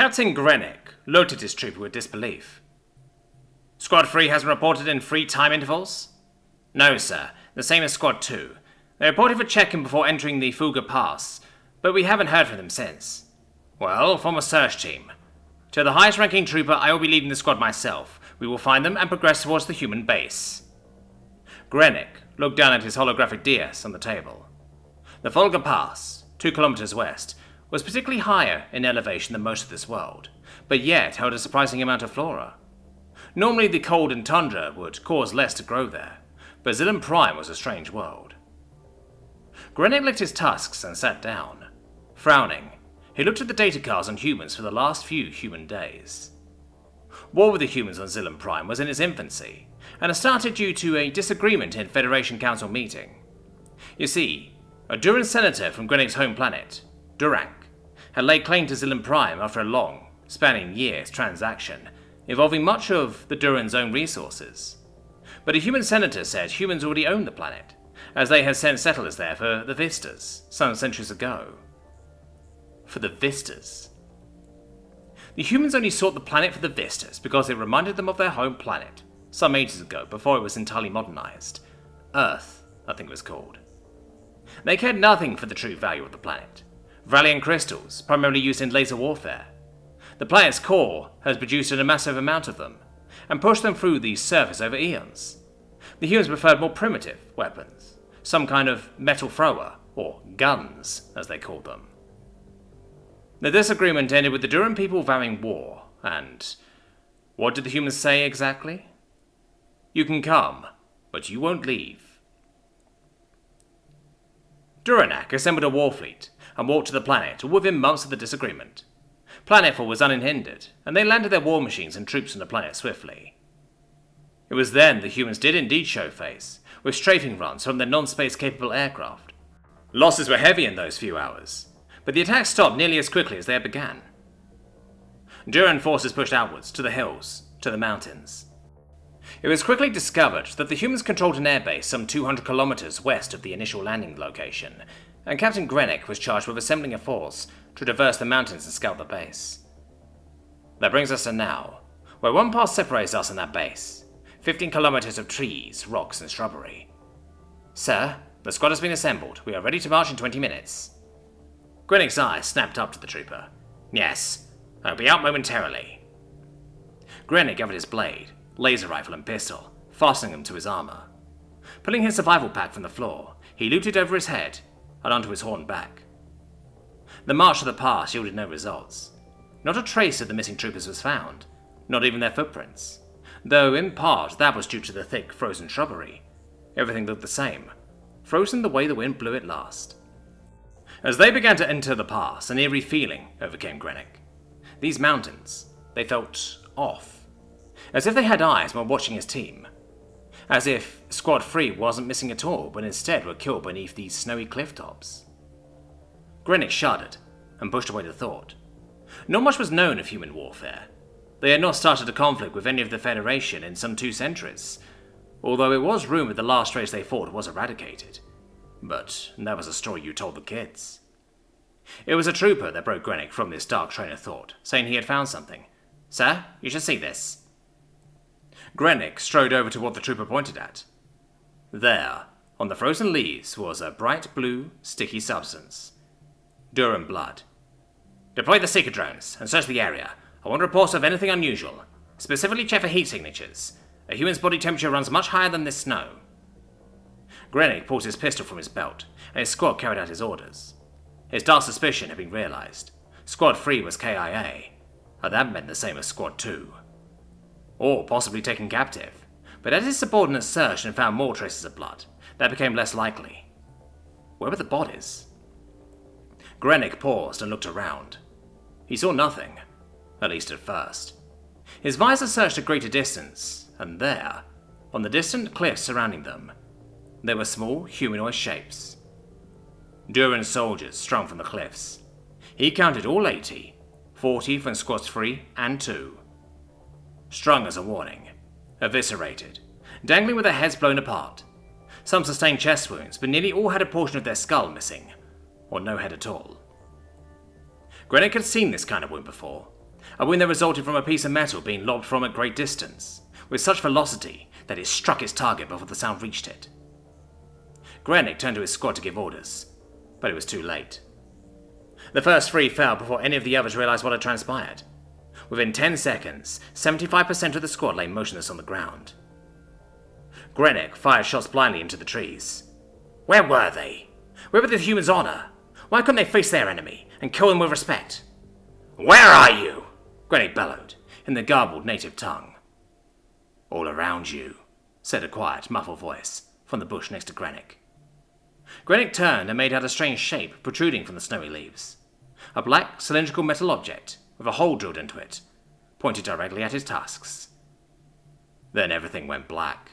Captain Grenik looked at his trooper with disbelief. Squad 3 hasn't reported in 3 time intervals? No, sir. The same as Squad 2. They reported for check-in before entering the Fuga Pass, but we haven't heard from them since. Well, form a search team. To the highest-ranking trooper, I will be leading the squad myself. We will find them and progress towards the human base. Grenik looked down at his holographic DS on the table. The Volga Pass, 2 kilometers west, was particularly higher in elevation than most of this world, but yet held a surprising amount of flora. Normally the cold and tundra would cause less to grow there, but Zillan Prime was a strange world. Grenik licked his tusks and sat down. Frowning, he looked at the data cards on humans for the last few human days. War with the humans on Zillan Prime was in its infancy, and it started due to a disagreement in Federation Council meeting. You see, a Duran senator from Grenik's home planet, Durank, had laid claim to Zillan Prime after a long, spanning years transaction, involving much of the Duran's own resources. But a human senator said humans already owned the planet, as they had sent settlers there for the Vistas, some centuries ago. For the Vistas. The humans only sought the planet for the Vistas because it reminded them of their home planet, some ages ago, before it was entirely modernized. Earth, I think it was called. They cared nothing for the true value of the planet. Valiant crystals, primarily used in laser warfare. The planet's core has produced a massive amount of them, and pushed them through the surface over eons. The humans preferred more primitive weapons, some kind of metal thrower, or guns, as they called them. The disagreement ended with the Duran people vowing war, and what did the humans say exactly? You can come, but you won't leave. Duranak assembled a war fleet and walked to the planet within months of the disagreement. Planetfall was unhindered, and they landed their war machines and troops on the planet swiftly. It was then the humans did indeed show face, with strafing runs from their non-space capable aircraft. Losses were heavy in those few hours, but the attacks stopped nearly as quickly as they had began. Duran forces pushed outwards, to the hills, to the mountains. It was quickly discovered that the humans controlled an airbase some 200 kilometers west of the initial landing location, and Captain Grenik was charged with assembling a force to traverse the mountains and scout the base. That brings us to now, where one pass separates us and that base. 15 kilometers of trees, rocks, and shrubbery. Sir, the squad has been assembled. We are ready to march in 20 minutes. Grenik's eyes snapped up to the trooper. Yes, I'll be out momentarily. Grenik gathered his blade, laser rifle, and pistol, fastening them to his armor. Pulling his survival pack from the floor, he looped it over his head and onto his horned back. The march to the pass yielded no results. Not a trace of the missing troopers was found, not even their footprints, though in part that was due to the thick, frozen shrubbery. Everything looked the same, frozen the way the wind blew it last. As they began to enter the pass, an eerie feeling overcame Grenik. These mountains, they felt off, as if they had eyes while watching his team, as if Squad 3 wasn't missing at all, but instead were killed beneath these snowy cliff tops. Grenik shuddered and pushed away the thought. Not much was known of human warfare. They had not started a conflict with any of the Federation in some 2 centuries, although it was rumored the last race they fought was eradicated. But that was a story you told the kids. It was a trooper that broke Grenik from this dark train of thought, saying he had found something. Sir, you should see this. Grenik strode over to what the trooper pointed at. There, on the frozen leaves, was a bright blue, sticky substance. Duran blood. Deploy the seeker drones and search the area. I want reports of anything unusual. Specifically check for heat signatures. A human's body temperature runs much higher than this snow. Grenik pulled his pistol from his belt, and his squad carried out his orders. His dark suspicion had been realized. Squad 3 was KIA, and that meant the same as Squad 2. Or possibly taken captive, but as his subordinates searched and found more traces of blood, that became less likely. Where were the bodies? Grenik paused and looked around. He saw nothing, at least at first. His visor searched a greater distance, and there, on the distant cliffs surrounding them, there were small humanoid shapes. Duran soldiers strung from the cliffs. He counted all 80, 40 from Squads 3 and 2. Strung as a warning, eviscerated, dangling with their heads blown apart. Some sustained chest wounds, but nearly all had a portion of their skull missing, or no head at all. Grenik had seen this kind of wound before, a wound that resulted from a piece of metal being lobbed from a great distance, with such velocity that it struck its target before the sound reached it. Grenick turned to his squad to give orders, but it was too late. The first three fell before any of the others realized what had transpired. Within 10 seconds, 75% of the squad lay motionless on the ground. Grenick fired shots blindly into the trees. Where were they? Where were the humans' honor? Why couldn't they face their enemy and kill them with respect? Where are you? Grenick bellowed, in the garbled native tongue. All around you, said a quiet, muffled voice from the bush next to Grenick. Grenick turned and made out a strange shape protruding from the snowy leaves. A black, cylindrical metal object, with a hole drilled into it, pointed directly at his tusks. Then everything went black.